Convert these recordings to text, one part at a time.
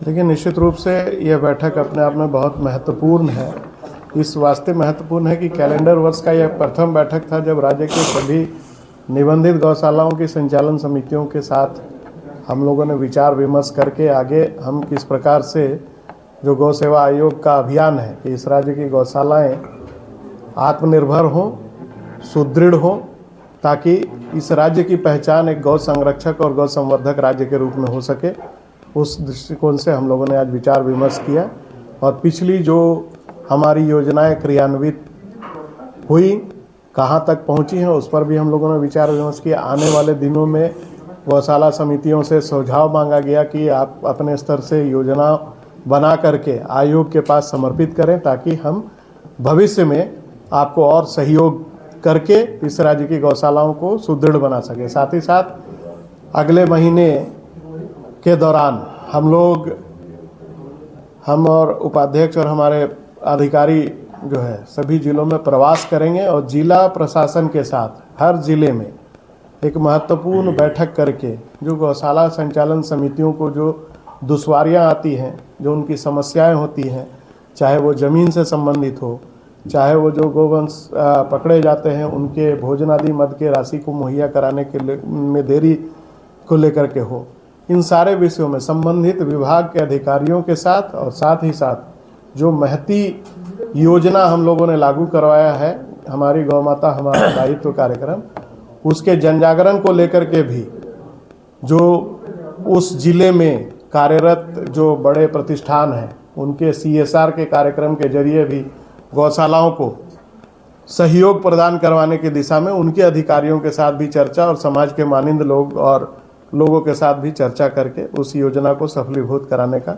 देखिए, निश्चित रूप से यह बैठक अपने आप में बहुत महत्वपूर्ण है। इस वास्ते महत्वपूर्ण है कि कैलेंडर वर्ष का यह प्रथम बैठक था जब राज्य के सभी निबंधित गौशालाओं की संचालन समितियों के साथ हम लोगों ने विचार विमर्श करके आगे हम किस प्रकार से जो गौ सेवा आयोग का अभियान है कि इस राज्य की गौशालाएं आत्मनिर्भर हों, सुदृढ़ हों, ताकि इस राज्य की पहचान एक गौ संरक्षक और गौ संवर्धक राज्य के रूप में हो सके। उस दृष्टिकोण से हम लोगों ने आज विचार विमर्श किया और पिछली जो हमारी योजनाएं क्रियान्वित हुई, कहां तक पहुंची हैं, उस पर भी हम लोगों ने विचार विमर्श किया। आने वाले दिनों में गौशाला समितियों से सुझाव मांगा गया कि आप अपने स्तर से योजना बना करके आयोग के पास समर्पित करें, ताकि हम भविष्य में आपको और सहयोग करके इस राज्य की गौशालाओं को सुदृढ़ बना सके। साथ ही साथ अगले महीने के दौरान हम और उपाध्यक्ष और हमारे अधिकारी जो है सभी जिलों में प्रवास करेंगे और जिला प्रशासन के साथ हर जिले में एक महत्वपूर्ण बैठक करके जो गौशाला संचालन समितियों को जो दुश्वारियां आती हैं, जो उनकी समस्याएं होती हैं, चाहे वो ज़मीन से संबंधित हो, चाहे वो जो गोवंश पकड़े जाते हैं उनके भोजन आदि मद के राशि को मुहैया कराने के में देरी को लेकर के हो, इन सारे विषयों में संबंधित विभाग के अधिकारियों के साथ और साथ ही साथ जो महती योजना हम लोगों ने लागू करवाया है, हमारी गौ माता हमारा दायित्व कार्यक्रम, उसके जनजागरण को लेकर के भी जो उस जिले में कार्यरत जो बड़े प्रतिष्ठान हैं उनके CSR के कार्यक्रम के जरिए भी गौशालाओं को सहयोग प्रदान करवाने की दिशा में उनके अधिकारियों के साथ भी चर्चा और समाज के मानिंद लोग और लोगों के साथ भी चर्चा करके उस योजना को सफलीभूत कराने का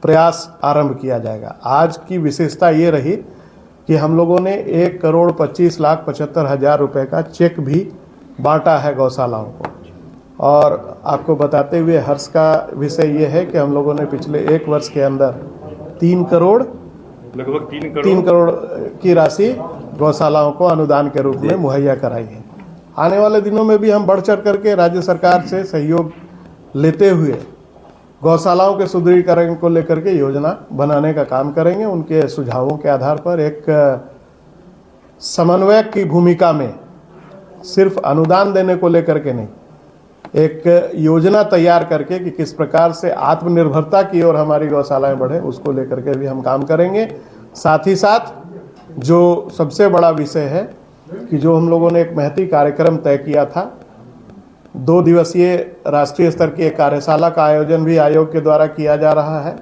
प्रयास आरंभ किया जाएगा। आज की विशेषता ये रही कि हम लोगों ने 1,25,75,000 रुपए का चेक भी बांटा है गौशालाओं को। और आपको बताते हुए हर्ष का विषय ये है कि हम लोगों ने पिछले 1 वर्ष के अंदर लगभग 3 करोड़ की राशि गौशालाओं को अनुदान के रूप में मुहैया कराई है। आने वाले दिनों में भी हम बढ़ चढ़ करके राज्य सरकार से सहयोग लेते हुए गौशालाओं के सुदृढ़ीकरण को लेकर के योजना बनाने का काम करेंगे। उनके सुझावों के आधार पर एक समन्वयक की भूमिका में सिर्फ अनुदान देने को लेकर के नहीं, एक योजना तैयार करके कि किस प्रकार से आत्मनिर्भरता की ओर हमारी गौशालाएं बढ़े, उसको लेकर के भी हम काम करेंगे। साथ ही साथ जो सबसे बड़ा विषय है कि जो हम लोगों ने एक महती कार्यक्रम तय किया था, 2 दिवसीय राष्ट्रीय स्तर की एक कार्यशाला का आयोजन भी आयोग के द्वारा किया जा रहा है।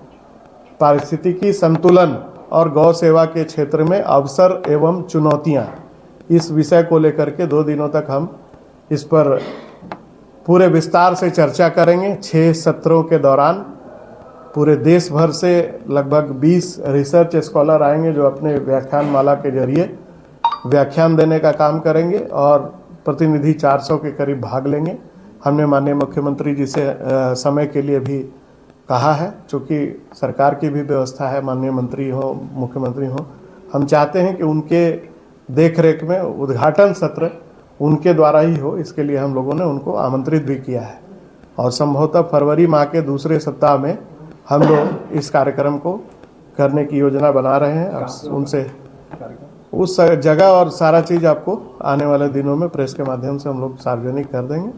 पारिस्थितिकी संतुलन और गौ सेवा के क्षेत्र में अवसर एवं चुनौतियां, इस विषय को लेकर के 2 दिनों तक हम इस पर पूरे विस्तार से चर्चा करेंगे। 6 सत्रों के दौरान पूरे देश भर से लगभग 20 रिसर्च स्कॉलर आएंगे जो अपने व्याख्यान माला के जरिए व्याख्यान देने का काम करेंगे और प्रतिनिधि 400 के करीब भाग लेंगे। हमने माननीय मुख्यमंत्री जी से समय के लिए भी कहा है, चूँकि सरकार की भी व्यवस्था है, माननीय मंत्री हो मुख्यमंत्री हो, हम चाहते हैं कि उनके देखरेख में उद्घाटन सत्र उनके द्वारा ही हो। इसके लिए हम लोगों ने उनको आमंत्रित भी किया है और संभवतः फरवरी माह के दूसरे सप्ताह में हम लोग इस कार्यक्रम को करने की योजना बना रहे हैं। और उनसे उस जगह और सारा चीज़ आपको आने वाले दिनों में प्रेस के माध्यम से हम लोग सार्वजनिक कर देंगे,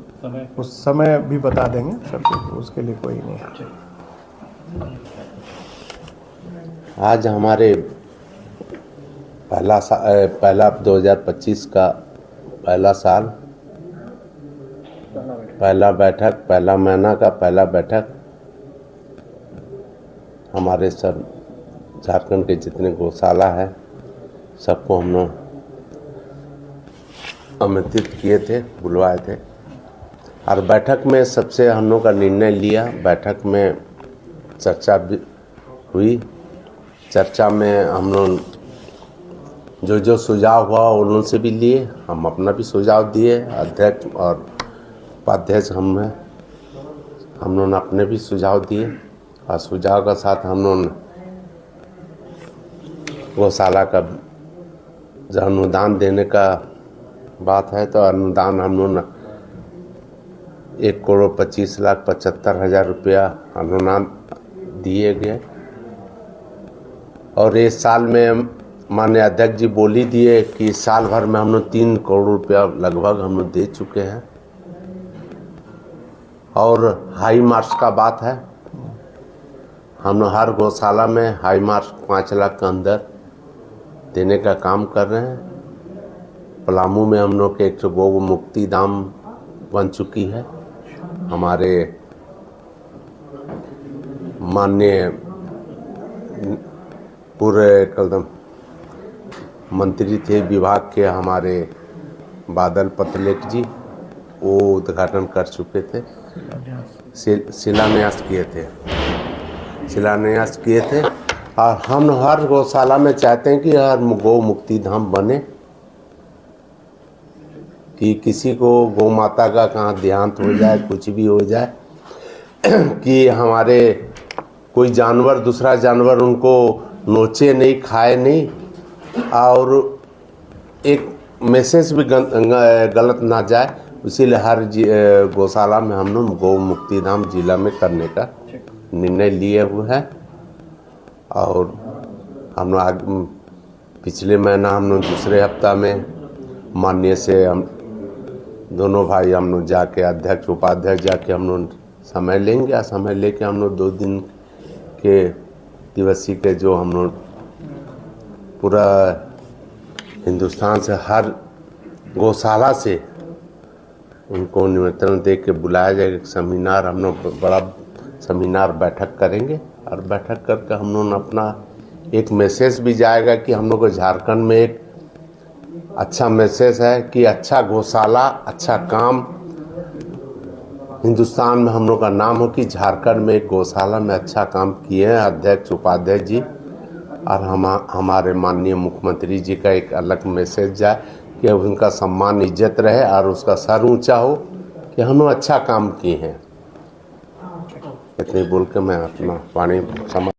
उस समय भी बता देंगे सबको, उसके लिए कोई नहीं है। आज हमारे पहला 2025 का पहला साल, पहला बैठक, पहला महीना का पहला बैठक हमारे सब झारखंड के जितने गौशाला है सबको हम लोग आमंत्रित किए थे, बुलवाए थे। और बैठक में सबसे हम लोग का निर्णय लिया, बैठक में चर्चा भी हुई। चर्चा में हम लोग जो सुझाव हुआ उनसे भी लिए, हम अपना भी सुझाव दिए। अध्यक्ष और उपाध्यक्ष हम लोगों ने अपने भी सुझाव दिए और सुझाव का साथ हम लोग गौशाला का जो अनुदान देने का बात है तो अनुदान हम लोग 1,25,75,000 रुपया अनुदान दिए गए। और इस साल में माननीय अध्यक्ष जी बोल ही दिए कि साल भर में हम लोग 3 करोड़ रुपया लगभग हम लोग दे चुके हैं। और हाई मार्क्स का बात है, हम लोग हर गौशाला में हाई मार्क्स 5 लाख के अंदर देने का काम कर रहे हैं। पलामू में हम लोग के एक गौ मुक्ति धाम बन चुकी है। हमारे माननीय पूरे कदम मंत्री थे विभाग के हमारे बादल पतलेख जी, वो उद्घाटन कर चुके थे, शिलान्यास किए थे। और हम हर गौशाला में चाहते हैं कि हर गौ मुक्ति धाम बने, कि किसी को गौ माता का कहाँ देहांत हो जाए, कुछ भी हो जाए, कि हमारे कोई जानवर दूसरा जानवर उनको नोचे नहीं, खाए नहीं, और एक मैसेज भी गलत ना जाए, इसीलिए हर गौशाला में हम लोग गौ मुक्ति धाम जिला में करने का निर्णय लिए हुए हैं। और हम लोग पिछले महीना हम लोग दूसरे हफ्ता में माननीय से हम दोनों भाई हम लोग जाके अध्यक्ष उपाध्यक्ष जाके हम लोग समय लेंगे, और समय लेके हम लोग 2 दिन के दिवसीय के जो हम लोग पूरा हिंदुस्तान से हर गौशाला से उनको निमंत्रण दे के बुलाया जाएगा। एक सेमिनार हम लोग बड़ा सेमिनार बैठक करेंगे, और बैठक करके हम लोग अपना एक मैसेज भी जाएगा कि हम लोग को झारखंड में एक अच्छा मैसेज है कि अच्छा गौशाला अच्छा काम, हिंदुस्तान में हम लोग का नाम हो कि झारखंड में एक गौशाला में अच्छा काम किए हैं अध्यक्ष उपाध्यक्ष जी। और हमारे माननीय मुख्यमंत्री जी का एक अलग मैसेज जाए कि उनका सम्मान इज्जत रहे और उसका सर ऊंचा हो कि हम लोग अच्छा काम किए हैं। इतनी बोल के मैं अपना वाणी समाप्त